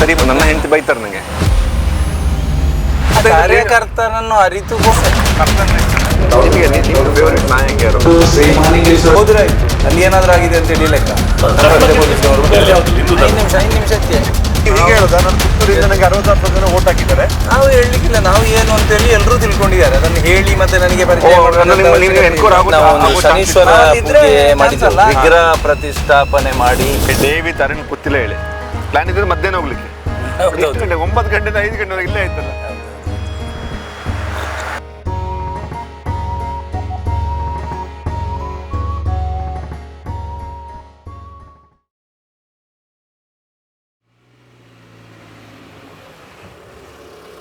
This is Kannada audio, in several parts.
ಸರಿ ನನ್ನ ಹೆಂಡತಿ ಬೈತಾರೆ ನನಗೆ. ಕಾರ್ಯಕರ್ತನನ್ನು ಅರಿತು ಫೇವರೇಟ್ ನಾಯಕ ಯಾರು? ಹೋದ್ರೆ ಆಯ್ತು, ಅಲ್ಲಿ ಏನಾದ್ರೂ ಆಗಿದೆ ಅಂತ ಹೇಳಿ ಲೆಕ್ಕ. 5 ನಿಮಿಷ ಹೀಗೆ ಹೇಳುದಾ? ನನ್ನ ಪುತ್ತೂರಿಂದ ನನಗೆ 60% ಜನ ವೋಟ್ ಹಾಕಿದ್ದಾರೆ. ನಾವು ಹೇಳಲಿಕ್ಕಿಲ್ಲ, ನಾವು ಏನು ಅಂತೇಳಿ ಎಲ್ಲರೂ ತಿಳ್ಕೊಂಡಿದ್ದಾರೆ. ಅದನ್ನು ಹೇಳಿ ಮತ್ತೆ ನನಗೆ ಪರಿಚಯ ಶನೀಶ್ವರ ವಿಗ್ರಹ ಪ್ರತಿಷ್ಠಾಪನೆ ಮಾಡಿ ಡೇವಿ ತರಣಿ ಗೊತ್ತಿಲ್ಲ ಹೇಳಿ ಪ್ಲಾನ್ ಇದ್ರೆ ಮಧ್ಯಾಹ್ನ ಹೋಗ್ಲಿಕ್ಕೆ 9 ಗಂಟೆಯಿಂದ 5 ಗಂಟೆವರೆಗೆ ಇಲ್ಲೇ ಆಯ್ತಲ್ಲ.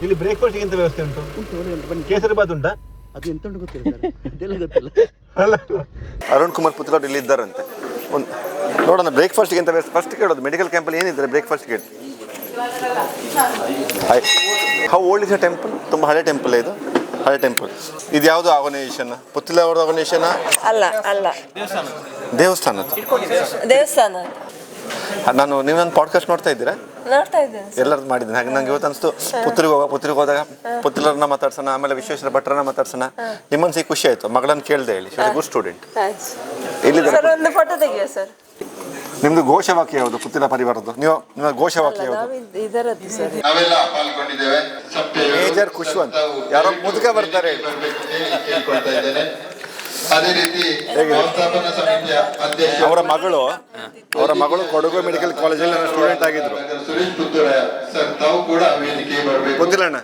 ಇಲ್ಲಿ ಬ್ರೇಕ್ಫಾಸ್ಟ್ ಎಂತ ವ್ಯವಸ್ಥೆ ಉಂಟು? ಕೇಸರಿ ಬಾತ್ ಉಂಟಾ? ಅದು ಎಂತ ಉಂಟು ಗೊತ್ತಿಲ್ಲ ಸರ್, ಅದೆಲ್ಲ ಗೊತ್ತಿಲ್ಲ. ಅರುಣ್ ಕುಮಾರ್ ಪುತ್ರವ್ರು ಇಲ್ಲಿ ಇದ್ದಾರಂತೆ. ಒಂದು ನೋಡೋಣ ಬ್ರೇಕ್ಫಾಸ್ಟ್ಗೆ ಎಂತ ವ್ಯವಸ್ಥೆ ಫಸ್ಟ್ ಕೇಳೋದು. ಮೆಡಿಕಲ್ ಕ್ಯಾಂಪಲ್ಲಿ ಏನಿದ್ದಾರೆ ಬ್ರೇಕ್ಫಾಸ್ಟ್ ಕೇಳಿ. How old is a temple? ತುಂಬ ಹಳೆ ಟೆಂಪಲ್ ಇದು, ಹಳೆ ಟೆಂಪಲ್. ಇದು ಯಾವುದು ಆರ್ಗನೈಸೇಷನ್? ಪುತ್ತಿಲ ಅವ್ರ ಆರ್ಗನೈಸೇಷನ್ ಅಲ್ಲ ಅಲ್ಲ, ದೇವಸ್ಥಾನದ. ನಾನು ನೀವೊಂದು ಪಾಡ್ಕಾಸ್ಟ್ ನೋಡ್ತಾ ಇದ್ದೀರಾ? ನೋಡ್ತಾ ಇದ್ದೇನೆ. ಎಲ್ಲರದ್ದು ಮಾಡಿದ್ದೀನಿ. ಹಾಗೆ ನಂಗೆ ಇವತ್ತು ಅನಿಸ್ತು ಪುತ್ರಿಗೆ ಹೋದಾಗ ಪುತ್ತಿಲರನ್ನ ಮಾತಾಡ್ಸೋಣ, ಆಮೇಲೆ ವಿಶ್ವೇಶ್ವರ ಭಟ್ರನ್ನ ಮಾತಾಡ್ಸೋಣ. ನಿಮ್ಮನ್ನು ಸಿಕ್ಕಿ ಖುಷಿ ಆಯಿತು. ಮಗಳನ್ನ ಕೇಳಿದೆ ಹೇಳಿ, ಗುಡ್ ಸ್ಟೂಡೆಂಟ್. ಸರ್ ಒಂದು ಫೋಟೋ ತೆಗಿಯ ಸರ್. ನಿಮ್ದು ಘೋಷವಾಕ್ಯ ಯಾವುದು? ಪುತ್ತಿಲ ಪರಿವಾರದ್ದು ನಿಮ್ಮ ಘೋಷವಾಕ್ಯ ಯಾವುದು? ಇದರದ್ದು ಸರ್. ನಾವೆಲ್ಲ ಪಾಲ್ಗೊಂಡಿದ್ದೇವೆ. ಮೇಜರ್ ಖುಷ್ವಂತ್ ಯಾರೋ ಮುದುಕ ಬರ್ತಾರೆ. ಅದೇ ರೀತಿ ವ್ಯವಸ್ಥಾಪನಾ ಸಮಿತಿಯ ಅಧ್ಯಕ್ಷ ಅವರ ಮಗಳು ಕೊಡಗು ಮೆಡಿಕಲ್ ಕಾಲೇಜಲ್ಲಿ ನನ್ನ ಸ್ಟೂಡೆಂಟ್ ಆಗಿದ್ರು. ಸುರೇಶ್ ಪುತ್ತೂರಾಯ ಸರ್, ತಾವು ಕೂಡ ವೇದಿಕೆಗೆ ಬರಬೇಕು. ಗೊತ್ತಿಲ್ಲಣ್ಣ,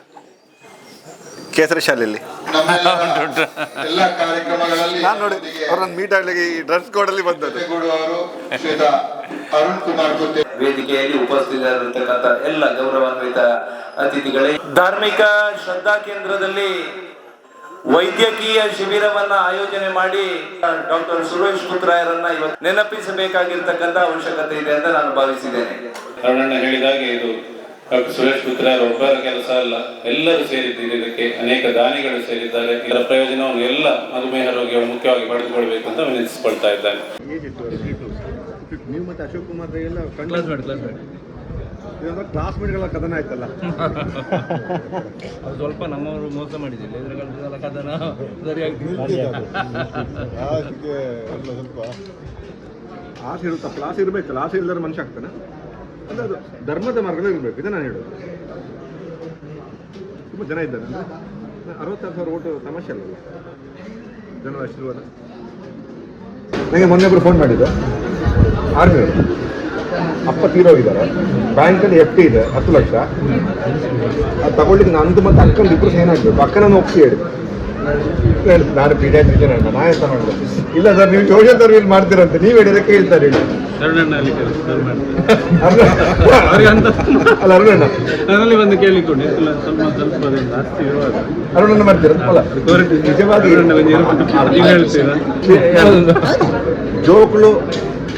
ಕೇಸರಿ ಶಾಲೆಯಲ್ಲಿ ಎಲ್ಲ ಕಾರ್ಯಕ್ರಮಗಳಲ್ಲಿ ನಾನು ನೋಡಿ ಅವ್ರನ್ನ ಮೀಟ್ ಆಗ್ಲಿಕ್ಕೆ ಈ ಡ್ರೆಸ್ ಕೋಡ್ ಅಲ್ಲಿ ಬಂದದ್ದು. ಅವರು ಶ್ರೀತಾ ಅರುಣ್ ಕುಮಾರ್ ಪುತ್ತೂರ್ ವೇದಿಕೆಯಲ್ಲಿ ಉಪಸ್ಥಿತರಿರತಕ್ಕಂಥ ಎಲ್ಲ ಗೌರವಾನ್ವಿತ ಅತಿಥಿಗಳೇ, ಧಾರ್ಮಿಕ ಶ್ರದ್ಧಾ ಕೇಂದ್ರದಲ್ಲಿ ವೈದ್ಯಕೀಯ ಶಿಬಿರವನ್ನ ಆಯೋಜನೆ ಮಾಡಿ ಡಾಕ್ಟರ್ ಸುರೇಶ್ ಪುತ್ರಾಯರನ್ನ ಇವತ್ತು ನೆನಪಿಸಬೇಕಾಗಿರ್ತಕ್ಕಂಥ ಅವಶ್ಯಕತೆ ಇದೆ ಅಂತ ನಾನು ಭಾವಿಸಿದ್ದೇನೆ. ಅರುಣಣ್ಣ ಹೇಳಿದಾಗೆ ಇದು ಡಾಕ್ಟರ್ ಸುರೇಶ್ ಪುತ್ರಾಯರ್ ಒಬ್ಬರ ಕೆಲಸ ಅಲ್ಲ, ಎಲ್ಲರೂ ಸೇರಿದ್ದೀರಿ ಇದಕ್ಕೆ. ಅನೇಕ ದಾನಿಗಳು ಸೇರಿದ್ದಾರೆ. ಇದರ ಪ್ರಯೋಜನವನ್ನು ಎಲ್ಲ ಮಧುಮೇಹ ರೋಗಿಗಳು ಮುಖ್ಯವಾಗಿ ಪಡೆದುಕೊಳ್ಬೇಕು ಅಂತ ವಿನಂತಿಸಿಕೊಳ್ತಾ ಇದ್ದಾನೆ. ನೀವು ಮತ್ತೆ ಅಶೋಕ್ ಕುಮಾರ್ ಕ್ಲಾಸ್ಮೇಟ್ಗಳ ಕದನ ಆಯ್ತಲ್ಲ. ಅದು ಸ್ವಲ್ಪ ನಮ್ಮವರು ಮೋಸ ಮಾಡಿದ್ದಿಲ್ಲ, ಇದ್ರಲ್ಲ ಕದನ ಸರಿಯಾಗಿ ಸ್ವಲ್ಪ ಆಸೆ ಇರುತ್ತಲ್ಲ. ಆಸೆ ಇರಬೇಕಲ್ಲ, ಆಸೆ ಇಲ್ಲದ ಮನುಷ್ಯ ಆಗ್ತಾನೆ. ಅಂದರೆ ಅದು ಧರ್ಮದ ಮಾರ್ಗದಲ್ಲಿ ಇರಬೇಕು. ಇದು ನಾನು ಹೇಳೋದು. ತುಂಬ ಜನ ಇದ್ದಾರೆ ಅಂದರೆ 66,000 ಓಟು ಸಮಸ್ಯೆ ಅಲ್ಲಲ್ಲ, ಜನರ ಆಶೀರ್ವಾದ. ನನಗೆ ಮೊನ್ನೆ ಫೋನ್ ಮಾಡಿದ್ದು, ಆರ್ಮಿ ಅಪ್ಪ ತೀರೋಗಿದ್ದಾರೆ, ಬ್ಯಾಂಕಲ್ಲಿ FD ಇದೆ 10 ಲಕ್ಷ. ಅದು ತಗೊಳ್ಳಿಕ್ಕೆ ನಂದು ಮತ್ತು ಅಕ್ಕನ ಇಬ್ಬರು ಸೈನ್ ಆಗಬೇಕು. ಅಕ್ಕನನ್ನು ಒಪ್ಪಿಸಿ ಹೇಳಿ ನಾನು ಪೀಡಿಯಾಟ್ರಿಷನ್ ಅಣ್ಣ, ನಾ ಎಂತ ಮಾಡಿದೆ. ಇಲ್ಲ ಸರ್, ನೀವು ಸೋಷಿಯಲ್ ಸರ್ವಿಸ್ ಮಾಡ್ತೀರಂತೆ, ನೀವು ಹೇಳಿದಕ್ಕೆ ಹೇಳ್ತಾರೆ ಹೇಳಿ. ಅಲ್ಲ ಅರುಣಣ್ಣ ಅದರಲ್ಲಿ ಒಂದು ಕೇಳಿಕೊಂಡು ಸ್ವಲ್ಪ ಜಾಸ್ತಿ ಇರುವಾಗ ಅರುಣಣ್ಣ ಮಾಡ್ತೀರ ಅಲ್ಲ ನಿಜವಾಗಿ ಜೋಕ್ಲು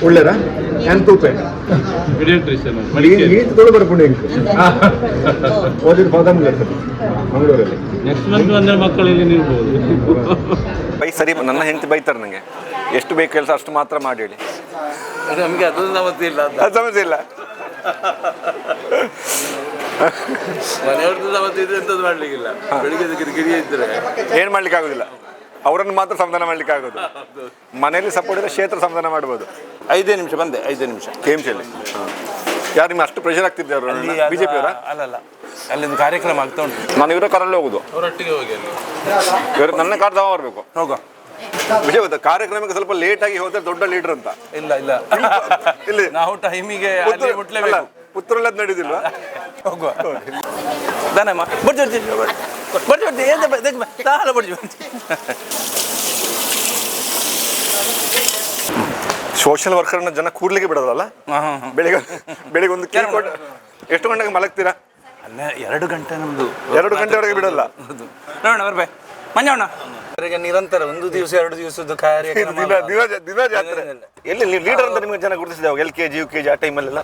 ಒಳ್ಳೆರಾ ಏನು ತೂಪೆ ನೀರು ಬರ್ಕೊಂಡು ಓದಿದ ಬಾದಾಮಿ ಮಂಗಳೂರಲ್ಲಿ ನೆಕ್ಸ್ಟ್ ಮಂತ್ ಬಂದರೆ ಮಕ್ಕಳಲ್ಲಿ ನಿಲ್ಬೋದು. ಸರಿ, ನನ್ನ ಹೆಂಡತಿ ಬೈತಾರೆ ನನಗೆ. ಎಷ್ಟು ಬೇಕು ಕೆಲಸ ಅಷ್ಟು ಮಾತ್ರ ಮಾಡಿ ಹೇಳಿ. ನಮಗೆ ಅದೊಂದು ಸಮಸ್ಯೆ ಇಲ್ಲ, ಅದು ಸಮಸ್ಯೆ ಇಲ್ಲ. ಮನೆಯವ್ರದ್ದು ಸಮಸ್ಯೆ ಇದೆ, ಎಂಥದ್ದು ಮಾಡ್ಲಿಕ್ಕಿಲ್ಲ. ಬೆಳಿಗ್ಗೆ ಕಿರಿಕಿರಿ ಇದ್ರೆ ಏನು ಮಾಡ್ಲಿಕ್ಕೆ ಆಗೋದಿಲ್ಲ. ಅವರನ್ನು ಮಾತ್ರ ಸಮಾಧಾನ ಮಾಡ್ಲಿಕ್ಕೆ ಆಗೋದು. ಮನೆಯಲ್ಲಿ ಸಪೋರ್ಟ್ ಇದ್ರೆ ಕ್ಷೇತ್ರ ಸಮಾಧಾನ ಮಾಡ್ಬೋದು. 5 ನಿಮಿಷ ಬಂದೆ, 5 ನಿಮಿಷ KMCಯಲ್ಲಿ. ಯಾರು ನಿಮ್ಮ ಅಷ್ಟು ಪ್ರೆಷರ್ ಆಗ್ತಿದ್ದಾರೆ? BJP ಅವರ? ಅಲ್ಲಲ್ಲ, ಅಲ್ಲಿಂದು ಕಾರ್ಯಕ್ರಮ ಆಗ್ತಾ ಉಂಟು. ನಾನು ಇವರ ಕಾರಲ್ಲಿ ಹೋಗುದು. ಅವರೊಟ್ಟಿಗೆ ಹೋಗಿ ಅಲ್ಲಿ ಇವರು ನನ್ನ ಕಾರ್ ತಗೊಂಡು ಬರಬೇಕು. ಹೋಗ ವಿಷಯ ಗೊತ್ತಾ, ಕಾರ್ಯಕ್ರಮಕ್ಕೆ ಸ್ವಲ್ಪ ಲೇಟ್ ಆಗಿ ಹೋದ್ರೆ ದೊಡ್ಡ ಲೀಡರ್ ಅಂತ. ಇಲ್ಲ ಇಲ್ಲ, ಇಲ್ಲಿ ನಾವು ಟೈಮಿಗೆ ಮುಟ್ಲೇಬೇಕು. ಪುತ್ರಲ್ಲದ್ ನಡೆಯುದಿಲ್ವಾ? ಹೋಗುವ ದಾನಮ್ಮ ಬರ್ಜಿ ಸೋಷಿಯಲ್ ವರ್ಕರ್ನ ಜನ ಕೂಡ್ಲಿಕ್ಕೆ ಬಿಡೋದಲ್ಲ. ಬೆಳಿಗ್ಗೆ ಒಂದು ಕೇಳಿ ಕೊಟ್ಟು ಎಷ್ಟು ಗಂಟೆಗೆ ಮಲಗ್ತೀರಾ? 2 ಗಂಟೆ ನಮ್ದು. 2 ಗಂಟೆವರೆಗೆ ಬಿಡಲ್ಲ. ನೋಡೋಣ ಬರ್ಬೇ ಮಂಜವಣ್ಣ ನಿರಂತರ 1 ದಿವಸ 2 ದಿವಸದ ಕಾರ್ಯಕ್ರಮ, ದಿನ ಜಾತ್ರೆ. ಎಲ್ಲಿ ಲೀಡರ್ ಅಂತ ನಿಮಗೆ ಜನ ಗುರುತಿಸಿದಾಗ LKG UKG ಆ ಟೈಮಲ್ಲೆಲ್ಲ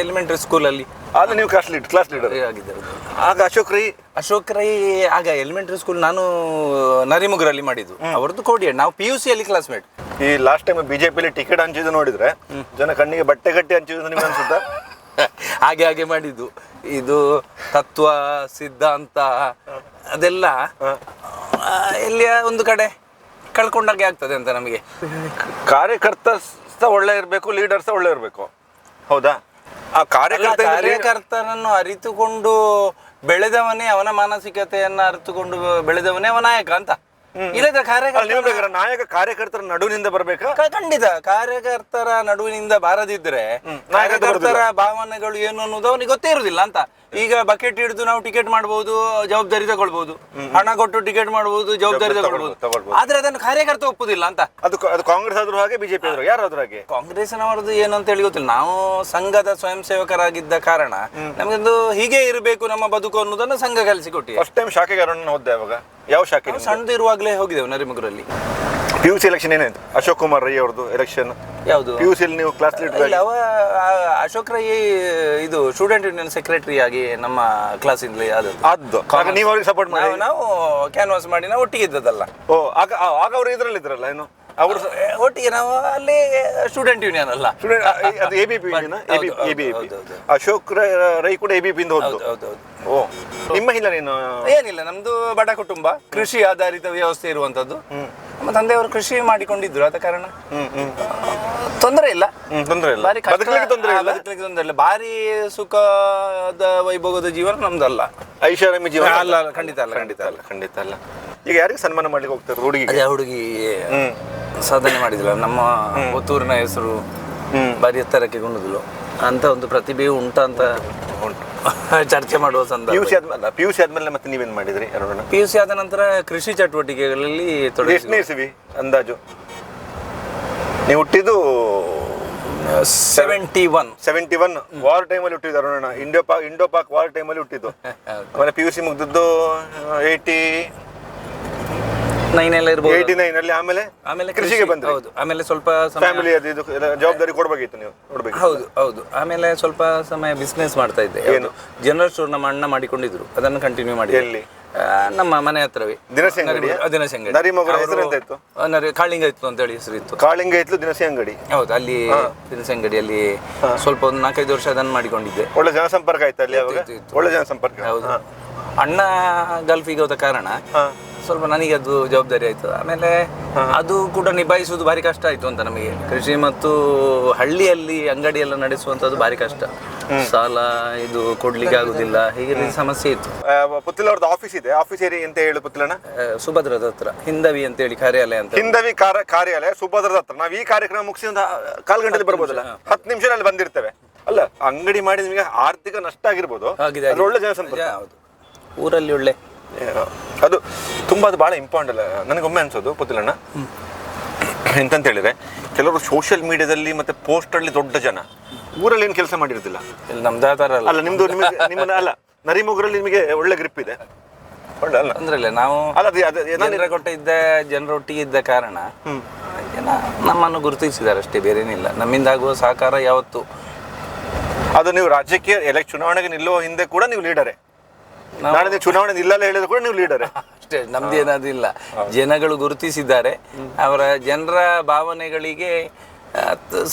ಎಲಿಮೆಂಟರಿ ಸ್ಕೂಲಲ್ಲಿ ಆಗ ನೀವು ಕ್ಲಾಸ್ ಲೀಡರ್ ಆಗಿದ್ದಾರೆ. ಆಗ ಅಶೋಕ್ ರೈ ಆಗ ಎಲಿಮೆಂಟರಿ ಸ್ಕೂಲ್ ನಾನು ನರಿಮುಗ್ರಲ್ಲಿ ಮಾಡಿದ್ದು, ಅವ್ರದ್ದು ಕೋಡಿಯರ್. ನಾವು PUC ಅಲ್ಲಿ ಕ್ಲಾಸ್ಮೇಟ್. ಈ ಲಾಸ್ಟ್ ಟೈಮ್ BJP ಟಿಕೆಟ್ ಹಂಚಿದ್ದು ನೋಡಿದ್ರೆ ಜನ ಕಣ್ಣಿಗೆ ಬಟ್ಟೆ ಕಟ್ಟಿ ಹಂಚಿದ್ದು ನಿಮ್ಗೆ ಅನ್ಸುತ್ತಾ? ಹಾಗೆ ಮಾಡಿದ್ದು. ಇದು ತತ್ವ ಸಿದ್ಧಾಂತ ಅದೆಲ್ಲ ಎಲ್ಲಿಯ ಒಂದು ಕಡೆ ಕಳ್ಕೊಂಡಾಗೆ ಆಗ್ತದೆ ಅಂತ ನಮಗೆ. ಕಾರ್ಯಕರ್ತ ಒಳ್ಳೆ ಇರಬೇಕು, ಲೀಡರ್ಸ್ ಒಳ್ಳೆ ಇರಬೇಕು. ಹೌದಾ? ಆ ಕಾರ್ಯಕರ್ತನನ್ನು ಅರಿತುಕೊಂಡು ಬೆಳೆದವನೇ, ಅವನ ಮಾನಸಿಕತೆಯನ್ನ ಅರಿತುಕೊಂಡು ಬೆಳೆದವನೇ ಅವನ ನಾಯಕ ಅಂತ. ಇಲ್ಲದ ನಾಯಕ ಕಾರ್ಯಕರ್ತರ ನಡುವಿನಿಂದ ಬರ್ಬೇಕಾ? ಖಂಡಿತ. ಕಾರ್ಯಕರ್ತರ ನಡುವಿನಿಂದ ಬಾರದಿದ್ರೆ ಕಾರ್ಯಕರ್ತರ ಭಾವನೆಗಳು ಏನು ಅನ್ನೋದು ಅವನಿಗೆ ಗೊತ್ತೇ ಇರುದಿಲ್ಲ ಅಂತ. ಈಗ ಬಕೆಟ್ ಹಿಡಿದು ನಾವು ಟಿಕೆಟ್ ಮಾಡಬಹುದು, ಜವಾಬ್ದಾರಿ ತಗೊಳ್ಬಹುದು, ಹಣ ಕೊಟ್ಟು ಟಿಕೆಟ್ ಮಾಡಬಹುದು, ಜವಾಬ್ದಾರಿ ತಗೊಳ್ಬಹುದು. ಆದ್ರೆ ಅದನ್ನು ಕಾರ್ಯಕರ್ತ ಒಪ್ಪುದಿಲ್ಲ ಅಂತ. ಅದು ಕಾಂಗ್ರೆಸ್ ಆದ್ರೂ ಹಾಗೆ, ಬಿಜೆಪಿ ಆದ್ರೂ ಯಾರಾದ್ರೂ ಹಾಗೆ. ಕಾಂಗ್ರೆಸ್ನವರದ್ದು ಏನು ಅಂತ ಹೇಳಿ ಗೊತ್ತಿಲ್ಲ. ನಾವು ಸಂಘದ ಸ್ವಯಂ ಸೇವಕರಾಗಿದ್ದ ಕಾರಣ ನಮಗೊಂದು ಹೀಗೆ ಇರಬೇಕು ನಮ್ಮ ಬದುಕು ಅನ್ನೋದನ್ನ ಸಂಘ ಕಲಿಸಿಕೊಟ್ಟಿ. ಫಸ್ಟ್ ಟೈಮ್ ಶಾಖೆಗೆ ಹೋದ್ದೆ ಅವಾಗ. ಯಾವ ಶಾಖೆ? ಸಣ್ಣದು ಇರುವಾಗಲೇ ಹೋಗಿದ್ದೇವೆ ನರಿಮುಗರಲ್ಲಿ. PUC ಎಲೆಕ್ಷನ್ ಏನಾಯ್ತು? ಅಶೋಕ್ ಕುಮಾರ್ ರೈ ಅವ್ರದ್ದು ಎಲೆಕ್ಷನ್ ಯಾವುದು? PUC ಅಲ್ಲಿ ನೀವು ಕ್ಲಾಸ್ ಲೀಡರ್. ಅಶೋಕ್ ರೈ ಇದು ಸ್ಟೂಡೆಂಟ್ ಯೂನಿಯನ್ ಸೆಕ್ರೆಟರಿ ಆಗಿ ನಮ್ಮ ಕ್ಲಾಸಿಂದಲೇ ಆದ್ದು. ನೀವು ಅವ್ರಿಗೆ ಸಪೋರ್ಟ್ ಮಾಡಿ? ನಾವು ಕ್ಯಾನ್ವಾಸ್ ಮಾಡಿ ನಾವು ಒಟ್ಟಿಗೆ ಇದ್ದದಲ್ಲ. ಓ, ಆಗ ಅವರು ಇದ್ರಲ್ಲಿ ಇದ್ರಲ್ಲ, ಏನು ಅವರು ಒಟ್ಟಿಗೆ ನಾವು ಅಲ್ಲಿ ಸ್ಟೂಡೆಂಟ್ ಯೂನಿಯನ್ ಅಲ್ಲ, ಅದು ABP. ಅಶೋಕ್ ರೈ ಕೂಡ ABP ಇಂದ ಹೋದ್ದು. ಓ, ನಿಮ್ಮ ಹಿನ್ನೆಲೆ ಏನಿಲ್ಲ, ನಮ್ದು ಬಡ ಕುಟುಂಬ, ಕೃಷಿ ಆಧಾರಿತ ವ್ಯವಸ್ಥೆ ಇರುವಂತದ್ದು. ನಮ್ಮ ತಂದೆಯವರು ಕೃಷಿ ಮಾಡಿಕೊಂಡಿದ್ರು, ಆದ ಕಾರಣ ತೊಂದರೆ ಇಲ್ಲ. ಬಾರಿ ತೊಂದರೆ ಇಲ್ಲ. ಭಾರಿ ಸುಖದ ವೈಭೋಗದ ಜೀವನ ನಮ್ದಲ್ಲ, ಐಷಾರಾಮಿ ಜೀವನ ಅಲ್ಲ. ಖಂಡಿತ ಅಲ್ಲ. ಈಗ ಯಾರಿಗೆ ಸನ್ಮಾನ ಮಾಡ್ಲಿಕ್ಕೆ ಹೋಗ್ತಾರೆ? ಹುಡುಗಿ ಸಾಧನೆ ಮಾಡಿದಿಲ್ಲ, ನಮ್ಮ ಪುತ್ತೂರಿನ ಹೆಸರು ಬಾರಿ ಎತ್ತರಕ್ಕೆ ಗೊಂಡಿದ್ಲು ಅಂತ ಒಂದು ಪ್ರತಿಭೆಯು ಉಂಟಂತ ಚರ್ಚೆ ಮಾಡುವ ಸಂದರ್ಭ. PUC ಆದ್ಮೇಲೆ ಮತ್ತೆ ನೀವೇನ್ ಮಾಡಿದ್ರಿ? PUC ಆದ ನಂತರ ಕೃಷಿ ಚಟುವಟಿಕೆಗಳಲ್ಲಿ ತೊಡಗಿಸಿ ಅಂದಾಜು ನೀವು ಹುಟ್ಟಿದ್ದು 71 ವಾರ್ ಟೈಮಲ್ಲಿ ಹುಟ್ಟಿದ್ದು ಅರುಣ. ಇಂಡೋ ಪಾಕ್ ವಾರ್ ಟೈಮಲ್ಲಿ ಹುಟ್ಟಿದ್ದು. ಆಮೇಲೆ PUC ಮುಗ್ದದ್ದು 89 ಅಲ್ಲಿ. ಆಮೇಲೆ ಕೃಷಿಗೆ ಬಂದ್ರಿ. ಹೌದು. ಆಮೇಲೆ ಸ್ವಲ್ಪ ಫ್ಯಾಮಿಲಿ ಅದು ಇದು ಜವಾಬ್ದಾರಿ ಕೊಡ್ಬೇಕಿತ್ತು, ನೀವು ನೋಡ್ಬೇಕು. ಹೌದು. ಆಮೇಲೆ ಸ್ವಲ್ಪ ಸಮಯ ಬಿಸ್ನೆಸ್ ಮಾಡ್ತಾ ಇದ್ದೆ. ಏನು? ಜನರಲ್ ಸ್ಟೋರ್ ನಮ್ಮ ಅಣ್ಣ ಮಾಡಿಕೊಂಡಿದ್ರು, ಅದನ್ನು ಕಂಟಿನ್ಯೂ ಮಾಡಿ. ಎಲ್ಲಿ? ನಮ್ಮ ಮನೆ ಹತ್ರವೇ. ದಿನಸಿ ಅಂಗಡಿ. ಕಾಳಿಂಗ ಇತ್ತು ಅಂತ ಹೇಳಿ ಹೆಸರು ಇತ್ತು. ಕಾಳಿಂಗ ಇತ್ತು ದಿನಸಿ ಅಂಗಡಿ. ಹೌದು, ಅಲ್ಲಿ ದಿನಸಿ ಅಂಗಡಿಯಲ್ಲಿ ಸ್ವಲ್ಪ ಒಂದು 4-5 ವರ್ಷ ಅದನ್ನು ಮಾಡಿಕೊಂಡಿದ್ದೆ. ಒಳ್ಳೆ ಜನಸಂಪರ್ಕ ಆಯ್ತು ಅಲ್ಲಿ ಅವಾಗ? ಒಳ್ಳೆ ಜನಸಂಪರ್ಕ. ಹೌದು. ಅಣ್ಣ ಗಲ್ಫಿಗೆ ಹೋದ ಕಾರಣ ಸ್ವಲ್ಪ ನನಗೆ ಅದು ಜವಾಬ್ದಾರಿ ಆಯ್ತು. ಆಮೇಲೆ ಅದು ಕೂಡ ನಿಭಾಯಿಸುವುದು ಭಾರಿ ಕಷ್ಟ ಆಯ್ತು ಅಂತ ನಮಗೆ. ಕೃಷಿ ಮತ್ತು ಹಳ್ಳಿಯಲ್ಲಿ ಅಂಗಡಿ ಎಲ್ಲ ನಡೆಸುವಂತದ್ದು ಭಾರಿ ಕಷ್ಟ. ಸಾಲ ಇದು ಕೊಡ್ಲಿಕ್ಕೆ ಆಗುದಿಲ್ಲ, ಹೀಗೆ ಸಮಸ್ಯೆ ಇತ್ತು. ಪುತ್ತಿಲ ಅವ್ರದ್ದು ಆಫೀಸ್ ಇದೆ. ಆಫೀಸ್ ಏರಿ ಅಂತ ಹೇಳಿ ಪುತ್ತಿಲಣ್ಣ? ಸುಭದ್ರದ ಹತ್ರ ಹಿಂದವಿ ಅಂತ ಹೇಳಿ ಕಾರ್ಯಾಲಯ ಅಂತ. ಹಿಂದವಿ ಕಾರ್ಯಾಲಯ ಸುಭದ್ರದ ಹತ್ರ. ನಾವು ಈ ಕಾರ್ಯಕ್ರಮ ಮುಗಿಸಿ ಒಂದು 1/4 ಗಂಟೆಲಿ ಬರ್ಬೋದಲ್ಲ, 10 ನಿಮಿಷದಲ್ಲಿ ಬಂದಿರ್ತೇವೆ ಅಲ್ಲ. ಅಂಗಡಿ ಮಾಡಿ ನಿಮಗೆ ಆರ್ಥಿಕ ನಷ್ಟ ಆಗಿರ್ಬೋದು, ಒಳ್ಳೆ ಜನಸಂಪರ್ಕ. ಊರಲ್ಲಿ ಒಳ್ಳೆ ಅದು ತುಂಬಾ, ಅದು ಬಹಳ ಇಂಪಾರ್ಟೆಂಟ್ ಅಲ್ಲ. ನನಗೊಮ್ಮೆ ಅನ್ಸೋದು ಪುತ್ತಿಲಣ್ಣ ಎಂತಂತ ಹೇಳಿದ್ರೆ, ಕೆಲವರು ಸೋಷಿಯಲ್ ಮೀಡಿಯಾದಲ್ಲಿ ಮತ್ತೆ ಪೋಸ್ಟ್ ಅಲ್ಲಿ ದೊಡ್ಡ ಜನ, ಊರಲ್ಲಿ ಏನು ಕೆಲಸ ಮಾಡಿರೋದಿಲ್ಲ. ಅಲ್ಲ, ನಿಮ್ಮನ್ನ ಅಲ್ಲ, ನರಿಮುಗರಲ್ಲಿ ನಿಮಗೆ ಒಳ್ಳೆ ಗ್ರಿಪ್ ಇದೆ ಅಂದ್ರೆ ನಾವು ಜನರೊಟ್ಟಿಗೆ ಇದ್ದ ಕಾರಣ ನಮ್ಮನ್ನು ಗುರುತಿಸಿದ್ದಾರೆ ಅಷ್ಟೇ, ಬೇರೆ ಏನಿಲ್ಲ. ನಮ್ಮಿಂದ ಆಗುವ ಸಹಕಾರ ಯಾವತ್ತು. ಅದು ನೀವು ರಾಜ್ಯಕ್ಕೆ ಚುನಾವಣೆಗೆ ನಿಲ್ಲುವ ಹಿಂದೆ ಕೂಡ ನೀವು ಲೀಡರೇ. ನಾಳೆ ಚುನಾವಣೆ ನಿಲ್ಲಲ್ಲ ಹೇಳಿದ್ರು ಕೂಡ ನೀವು ಲೀಡರೇ ಅಷ್ಟೇ. ನಮ್ದೇನದಿಲ್ಲ, ಜನಗಳು ಗುರುತಿಸಿದ್ದಾರೆ. ಜನರ ಭಾವನೆಗಳಿಗೆ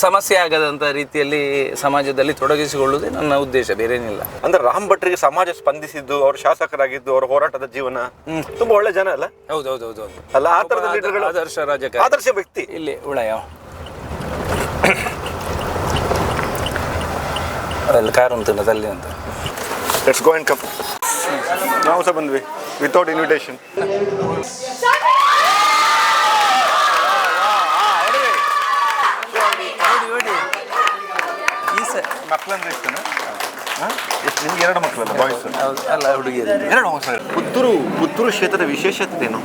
ಸಮಸ್ಯೆ ಆಗದಂತ ರೀತಿಯಲ್ಲಿ ಸಮಾಜದಲ್ಲಿ ತೊಡಗಿಸಿಕೊಳ್ಳುವುದೇ ನನ್ನ ಉದ್ದೇಶ, ಬೇರೇನಿಲ್ಲ. ಅಂದ್ರೆ ರಾಮ್ ಭಟ್ರಿಗೆ ಸಮಾಜ ಸ್ಪಂದಿಸಿದ್ದು, ಅವರು ಶಾಸಕರಾಗಿದ್ದು, ಅವರ ಹೋರಾಟದ ಜೀವನ ತುಂಬಾ ಒಳ್ಳೆ ಜನ ಅಲ್ಲ? ಹೌದೌದೌದು ಅಲ್ಲ, ಆ ತರದ ಲೀಡರ್ಗಳು, ಆದರ್ಶ ರಾಜಕಾರಣ, ಆದರ್ಶ ವ್ಯಕ್ತಿ. ಇಲ್ಲಿ ಉಳಯ ಅಲ್ಲಿ ಕಾರು ಉಂಟು ತಲ್ಲಿ ಅಂತ. Let's go and come. ನಾವು ಸಹ ಬಂದ್ವಿ ವಿತೌಟ್ ಇನ್ವಿಟೇಷನ್. ಮಕ್ಕಳಂದ್ರೆ ಇಷ್ಟನಾ? ನಿಮ್ಗೆ 2 ಮಕ್ಕಳಲ್ಲ, ಬಾಯ್ಸ್ ಅಲ್ಲ, ಹುಡುಗಿಯರು 2 ಮಕ್ಕಳು. ಪುತ್ತೂರು ಕ್ಷೇತ್ರದ ವಿಶೇಷತೆ ಏನು?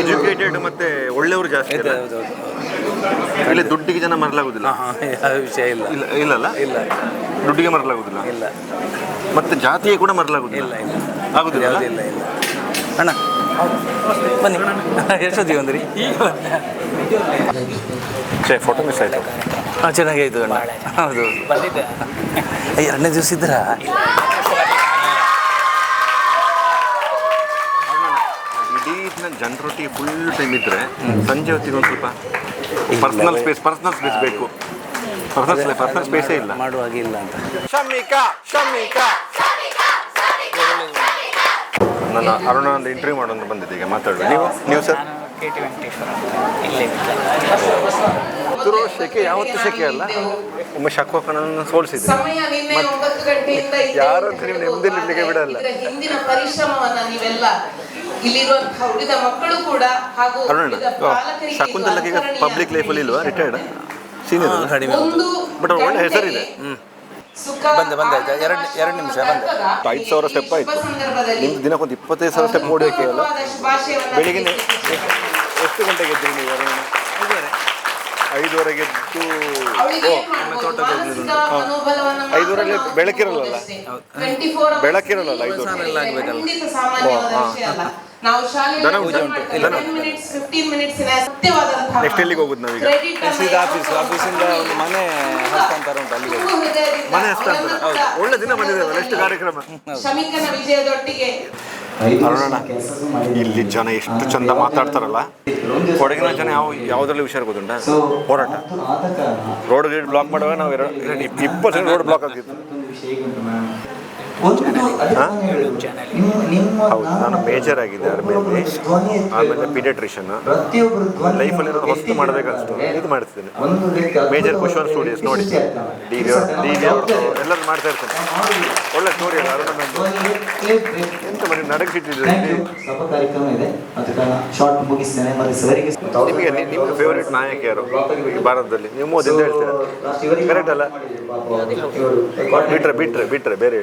ಎಜುಕೇಟೆಡ್ ಮತ್ತೆ ಒಳ್ಳೆಯವರು ಜಾಸ್ತಿ. ಇಲ್ಲಿ ದುಡ್ಡಿಗೆ ಜನ ಮರಲಾಗುದಿಲ್ಲ, ವಿಷಯ ಇಲ್ಲ. ಇಲ್ಲಲ್ಲ, ಇಲ್ಲ, ದುಡ್ಡಿಗೆ ಮರಲಾಗುದಿಲ್ಲ, ಇಲ್ಲ. ಮತ್ತೆ ಜಾತಿಗೆ ಕೂಡ ಮರಲಾಗುದಿಲ್ಲ, ಆಗುದಿಲ್ಲ. ಇಲ್ಲ ಅಣ್ಣ ಬನ್ನಿ, ಎಷ್ಟೊತ್ತಿಗೆ ಬಂದ್ರಿ? ಫೋಟೋ ಮಿಸ್ ಆಯ್ತು. ಚೆನ್ನಾಗಾಯ್ತು ಅಣ್ಣ. ಹೌದು, ಬಂದಿದ್ದೆ. 2ನೇ ದಿವಸ ಇದ್ರ ಇಡೀ ದಿನ ಜನರೊಟ್ಟಿಗೆ ಫುಲ್ ಟೈಮ್ ಇದ್ರೆ ಸಂಜೆ ಹೊತ್ತಿಗೆ ಒಂದು ಸ್ವಲ್ಪ ಪರ್ಸನಲ್ ಸ್ಪೇಸ್ ಬೇಕು. ಪರ್ಸನಲ್ ಸ್ಪೇಸೇ ಇಲ್ಲ. ಮಾಡುವಾಗೆ ಇಲ್ಲ ಅಂತ. ನನ್ನ ಅರುಣ ಒಂದು ಇಂಟರ್ವ್ಯೂ ಮಾಡೋದು ಬಂದಿದ್ದೆ, ಈಗ ಮಾತಾಡೋದು. ನೀವು ಸರ್? ಪುತ್ತೂರು ಶೆಕೆ ಯಾವತ್ತೂ ಶೆಕೆ ಅಲ್ಲ. ಒಮ್ಮೆ ಶಕ್ವಕನನ್ನು ಸೋಲಿಸಿದೆ. ಯಾರು ಅಂತ ನೀವು ನೆಮ್ಮದಿಲಿರ್ಲಿಕ್ಕೆ ಬಿಡಲ್ಲ. ಹಿಂದಿನ ಪರಿಶ್ರಮವನ್ನ ನೀವೆಲ್ಲ ಇಲ್ಲಿರುವಂತಹ ಉಳಿದ ಮಕ್ಕಳು ಕೂಡ ಹಾಗೂ ಅರುಣ ಶಕುಂತಲಕ್ಕೆ ಈಗ ಪಬ್ಲಿಕ್ ಲೈಫಲ್ಲಿ ಇಲ್ವಾ? ರಿಟೈರ್ಡ್ ಸೀನಿಯರ್ ಕಡಿಮೆ ಬಟ್ ಒಳ್ಳೆ ಹೆಸರಿದೆ. ಬಂದೆ ಎರಡು ನಿಮಿಷ ಬಂದೆ. 5,000 ಸ್ಟೆಪ್ ಆಯಿತು. ನಿಮ್ದು ದಿನಕ್ಕೊಂದು 25,000 ಸ್ಟೆಪ್ ಓಡೋಕೆ ಅಲ್ಲ. ಬೆಳಿಗ್ಗೆ ಎಷ್ಟು ಗಂಟೆಗೆ ಎದ್ದಿರಿ ನೀವು? 5:30ಗೆ ಎದ್ದು ತೋಟಕ್ಕೆ ಹೋಗ್ಲಿಲ್ಲ. 5:30 ಬೆಳಕಿರಲ್ಲ. ಬೆಳಕಿರಲ್ಲ 5:30 ಆಗಬೇಕಲ್ಲ. ನೆಕ್ಸ್ಟ್ ಎಲ್ಲಿಗೆ ಹೋಗುದು ನಾವೀಗ? ಆಫೀಸಿಂದ ಒಂದು ಮನೆ ಹಸ್ತಾಂತರ ಉಂಟು, ಅಲ್ಲಿಗೆ ಮನೆ ಹಸ್ತಾಂತರ. ಹೌದು, ಒಳ್ಳೆ ದಿನ ಬಂದಿದೆ. ಎಷ್ಟು ಕಾರ್ಯಕ್ರಮ. ಶ್ರಮಿಕನ ವಿಜಯದೊಟ್ಟಿಗೆ ಅರುಣ, ಇಲ್ಲಿ ಜನ ಎಷ್ಟು ಚಂದ ಮಾತಾಡ್ತಾರಲ್ಲ. ಕೊಡಗಿನ ಜನ ಯಾವುದ್ರಲ್ಲಿ ಹುಷಾರು ಗೊತ್ತುಂಟ? ಹೋರಾಟ. ರೋಡ್ ಬ್ಲಾಕ್ ಮಾಡುವಾಗ ನಾವು 20 ರೋಡ್ ಬ್ಲಾಕ್ ಆಗಿತ್ತು. ಹೌದು, ನಾನು ಮೇಜರ್ ಆಗಿದೆ ಆರ್ಮಿಯಲ್ಲಿ. ಆಮೇಲೆ ಪೀಡಿಯಾಟ್ರಿಷನ್. ಲೈಫಲ್ಲಿ ಹೊಸ್ತು ಮಾಡಬೇಕನ್ನಿಸ್ತು, ಇದು ಮಾಡ್ತಿದ್ದೇನೆ. ಮೇಜರ್ ಕುಶ್ವನ್ ಸ್ಟುಡಿಯೋಸ್ ನೋಡಿ, ಡಿ ಅವ್ರದ್ದು ಎಲ್ಲರೂ ಮಾಡ್ತಾ ಇರ್ತೇನೆ. ಒಳ್ಳೆ ಸ್ಟೋರಿ ಅಲ್ಲ ಅರುಣ. ಎಂತ ಮನೆ ನಡಗಿಟ್ಟಿದ್ದೀರಿ. ನಿಮಗೆ ಫೇವರೇಟ್ ನಾಯಕ ಯಾರು ಭಾರತದಲ್ಲಿ? ನೀವು ಮೋದಿ ಅಂತ ಹೇಳ್ತೀರಾ, ಕರೆಕ್ಟ್ ಅಲ್ಲ? ಬಿಟ್ರೆ ಬೇರೆ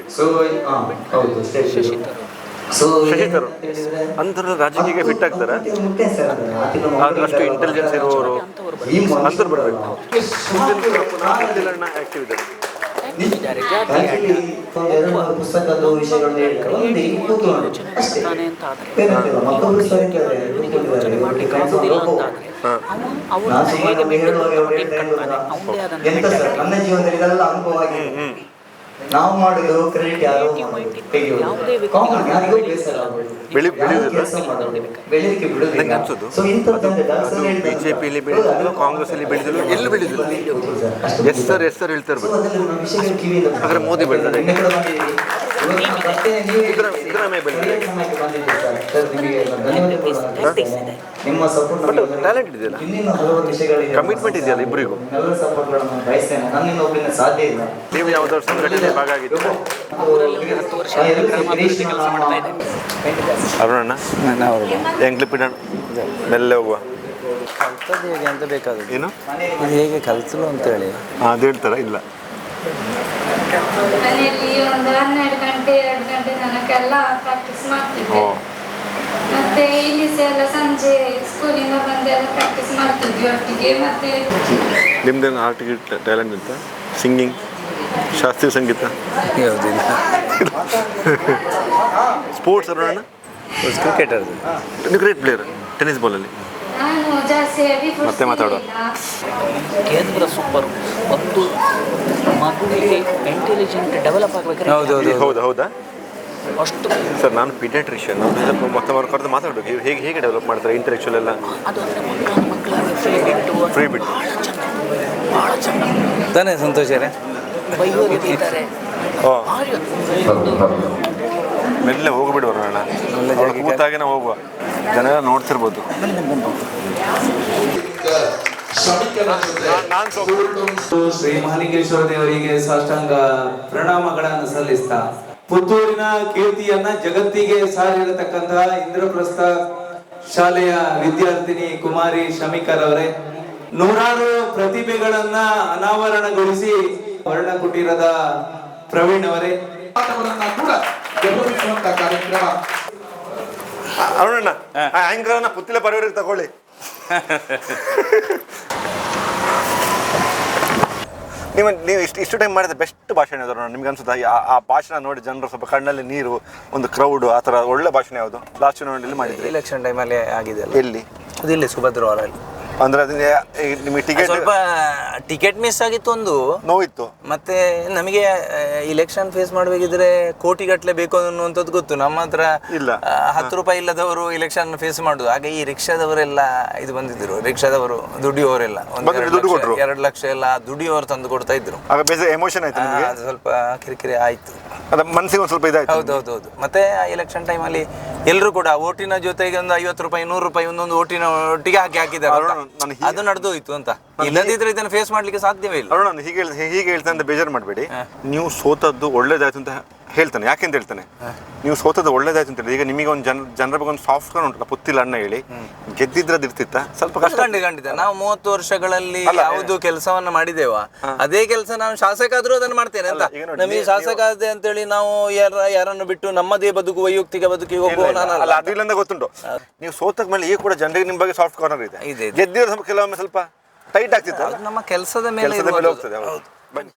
ಶಶಿ ತರೂರ್ ಅಂತರ ರಾಜಕೀಯಕ್ಕೆ ಫಿಟ್ ಆಗ್ತಾರೆ. ಅಷ್ಟು ಇಂಟೆಲಿಜೆನ್ಸ್ ಇರುವವರು ಅಂತರು ಬರಬೇಕು. ಆಕ್ಟಿವ್ ಇದ್ದಾರೆ. ಪುಸ್ತಕದ ವಿಷಯಗಳನ್ನ ನನ್ನ ಜೀವನದಲ್ಲಿ ಇದೆಲ್ಲ ಅನುಭವ ಆಗಿದೆ. ನಾವು ಮಾಡಿದ್ರು ಕ್ರೆಡಿಟ್ ಯಾರು ಬೆಳೀಲಿಕ್ಕೆ ಬಿಡುವುದು. ಬಿಜೆಪಿಯಲ್ಲಿ ಬೆಳೆದಿದ್ರು, ಕಾಂಗ್ರೆಸ್ ಅಲ್ಲಿ ಬೆಳೆದಿದ್ರು, ಎಲ್ಲಿ ಬೆಳೆದಿಲ್ಲ. ಹೆಸರು ಹೇಳ್ತಾ ಇರ್ಬೇಕು. ಹಾಗಾದ್ರೆ ಮೋದಿ ಬೆಳೆದ್ರೆ ಸಿದ್ದರಾಮಯ್ಯ ಬೆಳೆದ್ರೆ ನಿಮ್ಮ ಸಪೋರ್ಟ್ ಟ್ಯಾಲೆಂಟ್ ಇದೆಯಲ್ಲ, ಕಮಿಟ್ಮೆಂಟ್ ಇದೆಯಲ್ಲ ಇಬ್ಬರಿಗೂ. ನನ್ನಿಂದ ಒಬ್ಬರಿಂದ ಸಾಧ್ಯ ಇಲ್ಲ. ನೀವು ಯಾವ್ದಾದ್ರು ಸಂಘಟನೆ ಭಾಗ ಆಗಿತ್ತು? ಅರುಣಣ್ಣ ಎಂಗ್ಲಿಪಿಡ ಮೆಲ್ಲೆ ಹೋಗುವ. ಕಲ್ತದ್ದು ಹೇಗೆ ಅಂತ ಬೇಕಾಗುತ್ತೆ. ಏನು ಇದು ಹೇಗೆ ಕಲ್ತಲು ಅಂತೇಳಿ ಅದು ಹೇಳ್ತಾರ? ಇಲ್ಲ, ಮನೆಯಲ್ಲಿ ಒಂದು 12 ಗಂಟೆ 2 ಗಂಟೆ ತನಕೆಲ್ಲ ಪ್ರಾಕ್ಟೀಸ್ ಮಾಡ್ತಿದ್ದೆ. ಮತ್ತೆ ಇಲ್ಲಿ ಸಹ ಎಲ್ಲ ಸಂಜೆ ಸ್ಕೂಲಿಂದ ಬಂದೆಲ್ಲ ಪ್ರಾಕ್ಟೀಸ್ ಮಾಡ್ತಿದ್ವಿ ಒಟ್ಟಿಗೆ. ಮತ್ತೆ ನಿಮ್ದೇನು ಆರ್ಟಿಗೆ ಟ್ಯಾಲೆಂಟ್ ಅಂತ? ಸಿಂಗಿಂಗ್, ಶಾಸ್ತ್ರೀಯ ಸಂಗೀತ ಯಾವುದಿಲ್ಲ. Sports Aruna? Cricketer. Great player tennis ಬಾಲಲ್ಲಿ. ನಾನು ಜಾಸ್ತಿ ಮತ್ತೆ ಮಾತಾಡುವ. ಕೇಂದ್ರ ಸೂಪರ್. ಒಂದು ಮಗುವಿಗೆ ಇಂಟೆಲಿಜೆಂಟ್ ಡೆವಲಪ್ ಆಗಬೇಕಾದ್ರೆ ಹೌದಾ ಅಷ್ಟು. ಸರ್, ನಾನು ಪೀಡಿಯಾಟ್ರಿಷಿಯನ್. ಮತ್ತೆ ಅವ್ರ ಕರೆದು ಮಾತಾಡಬೇಕು. ಹೇಗೆ ಡೆವಲಪ್ ಮಾಡ್ತಾರೆ ಇಂಟೆಲೆಕ್ಚುಯಲ್ ಎಲ್ಲ? ಅದು ಅಂದರೆ ಮಕ್ಕಳ ಫ್ರೀ ಬಿಟ್ಟು ಭಾಳ ಚೆನ್ನಾಗಿ ತಾನೇ ಸಂತೋಷರೇ ಬೈಯೋಗಿದ್ದಾರೆ. ಮೆಲ್ಲ ಹೋಗ್ಬಿಡುವರು ಅಣ್ಣ. ಒಳ್ಳೆ ಜಾಗ ಕೂತಾಗೆ ನಾವು ಹೋಗುವ. ಜನ ನೋಡ್ತಿರ್ಬೋದು. ಶ್ರೀ ಮಹಾಲಿಂಗೇಶ್ವರ ದೇವರಿಗೆ ಸಾಷ್ಟಾಂಗ ಪ್ರಣಾಮಗಳನ್ನು ಸಲ್ಲಿಸ್ತಾ, ಪುತ್ತೂರಿನ ಕೀರ್ತಿಯನ್ನ ಜಗತ್ತಿಗೆ ಸಾರಿರತಕ್ಕಂತಹ ಇಂದ್ರಪ್ರಸ್ಥ ಶಾಲೆಯ ವಿದ್ಯಾರ್ಥಿನಿ ಕುಮಾರಿ ಶಮಿಕರ್ ಅವರೇ, ನೂರಾರು ಪ್ರತಿಭೆಗಳನ್ನ ಅನಾವರಣಗೊಳಿಸಿ ವರ್ಣಕುಟೀರದ ಪ್ರವೀಣ್ ಅವರೇ ಕೂಡ ಗೌರವಿಸುವಂತ ಕಾರ್ಯಕ್ರಮ. ಅರುಣಣ್ಣ ಆಂಕರ್ನ ಪುತ್ತಿಲ ಪರಿವರಿಗೆ ತಗೊಳ್ಳಿ. ನೀವು ಇಷ್ಟು ಟೈಮ್ ಮಾಡಿದ ಬೆಸ್ಟ್ ಭಾಷಣ ಯಾವ್ದು ನಿಮ್ಗೆ ಅನ್ಸುತ್ತಾ? ಆ ಭಾಷಣ ನೋಡಿ ಜನರು ಸ್ವಲ್ಪ ಕಣ್ಣಲ್ಲಿ ನೀರು, ಒಂದು ಕ್ರೌಡ್, ಆ ಥರ ಒಳ್ಳೆ ಭಾಷಣ ಯಾವುದು ಲಾಸ್ಟ್ ಚುನಾವಣೆಯಲ್ಲಿ ಮಾಡಿದ್ರಿ? ಎಲೆಕ್ಷನ್ ಟೈಮಲ್ಲಿ ಆಗಿದೆ. ಎಲ್ಲಿ? ಅದು ಇಲ್ಲಿ ಸುಭದ್ರ ಅವರಲ್ಲಿ. ಅಂದ್ರೆ ಅದನ್ನ ನಿಮಗೆ ಟಿಕೆಟ್ ಸ್ವಲ್ಪ ಟಿಕೆಟ್ ಮಿಸ್ ಆಗಿತ್ತು ಒಂದು ನೋವಿತ್ತು. ಮತ್ತೆ ನಮಗೆ ಇಲೆಕ್ಷನ್ ಫೇಸ್ ಮಾಡಬೇಕಿದ್ರೆ ಕೋಟಿಗಟ್ಟಲೆ ಬೇಕು ಅನ್ನುವಂಥದ್ದು ಗೊತ್ತು. ನಮ್ಮ ಹತ್ರ ಇಲ್ಲ. 10 ರೂಪಾಯಿ ಇಲ್ಲದವರು ಇಲೆಕ್ಷನ್ ಫೇಸ್ ಮಾಡುದು. ಆಗ ಈ ರಿಕ್ಷಾದವರೆಲ್ಲ ಇದು ಬಂದಿದ್ರು, ರಿಕ್ಷಾದವರು ದುಡಿಯುವವರೆಲ್ಲ ದುಡ್ಡು ಕೊಟ್ರು. 2 ಲಕ್ಷ ಎಲ್ಲ ದುಡಿಯುವವರು ತಂದು ಕೊಡ್ತಾ ಇದ್ರು. ಆಗ ಬೇಜಾರು ಎಮೋಷನ್ ಆಯ್ತು ನಿಮಗೆ? ಅದು ಸ್ವಲ್ಪ ಕಿರಿಕಿರಿ ಆಯ್ತು, ಅದ ಮನಸ್ಸಿಗೆ ಒಂದು ಸ್ವಲ್ಪ ಇದಾಯ್ತು. ಹೌದೌದು. ಮತ್ತೆ ಆ ಎಲೆಕ್ಷನ್ ಟೈಮಲ್ಲಿ ಎಲ್ಲರೂ ಕೂಡ ಓಟಿನ ಜೊತೆಗೆ ಒಂದು 50 ರೂಪಾಯಿ 100 ರೂಪಾಯಿ ಒಂದೊಂದು ಓಟಿನ ಒಟ್ಟಿಗೆ ಹಾಕಿದ್ದಾರೆ. ಅದು ನಡೆದೋಯ್ತು ಅಂತ. ಇಲ್ಲದಿದ್ರೆ ಇದನ್ನು ಫೇಸ್ ಮಾಡ್ಲಿಕ್ಕೆ ಸಾಧ್ಯವೇ ಇಲ್ಲ. ಅರುಣ, ನಾನು ಹೀಗೆ ಹೇಳ್ತಾನೆ ಅಂತ ಬೇಜಾರು ಮಾಡಬೇಡಿ. ನೀವು ಸೋತದ್ದು ಒಳ್ಳೇದಾಯ್ತು ಅಂತ ಹೇಳ್ತಾನೆ. ಯಾಕೆಂತ ಹೇಳ್ತಾನೆ, ನೀವು ಸೋತದ್ದು ಒಳ್ಳೇದಾಯ್ತು ಅಂತ ಹೇಳಿ. ಈಗ ನಿಮಗೆ ಒಂದು ಜನರ ಬಗ್ಗೆ ಒಂದು ಸಾಫ್ಟ್ ಕಾರ್ನ್ ಉಂಟಲ್ಲ, ಪುತ್ತಿಲ್ಲ ಅಣ್ಣ ಹೇಳಿ, ಗೆದ್ದಿದ್ರದ್ದು ಇರ್ತಿತ್ತ ಸ್ವಲ್ಪ ಕಷ್ಟ. ಖಂಡಿತ ನಾವು 30 ವರ್ಷಗಳಲ್ಲಿ ಯಾವುದು ಕೆಲಸವನ್ನ ಮಾಡಿದೇವ ಅದೇ ಕೆಲಸ ನಾವು ಶಾಸಕ ಆದ್ರೂ ಅದನ್ನು ಮಾಡ್ತೇನೆ ಅಂತ. ನಮಗೆ ಶಾಸಕ ಆದೆ ಅಂತೇಳಿ ನಾವು ಯಾರನ್ನು ಬಿಟ್ಟು ನಮ್ಮದೇ ಬದುಕು ವೈಯಕ್ತಿಕ ಬದುಕಿಗೆ ಹೋಗುವ ಅಲ್ಲ, ಅದು ಇಲ್ಲಂದ ಗೊತ್ತುಂಟು. ನೀವು ಸೋತದ ಮೇಲೆ ಈಗ ಕೂಡ ಜನರಿಗೆ ನಿಮ್ಮ ಬಗ್ಗೆ ಸಾಫ್ಟ್ ಕಾರ್ನರ್ ಇದೆ. ಗೆದ್ದಿರೋ ಕೆಲವೊಮ್ಮೆ ಸ್ವಲ್ಪ ಟೈಟ್ ಆಗ್ತಿತ್ತು. ನಮ್ಮ ಕೆಲಸದ ಮೇಲೆ ಹೋಗ್ತದೆ. ಹೌದು. ಬನ್ನಿ.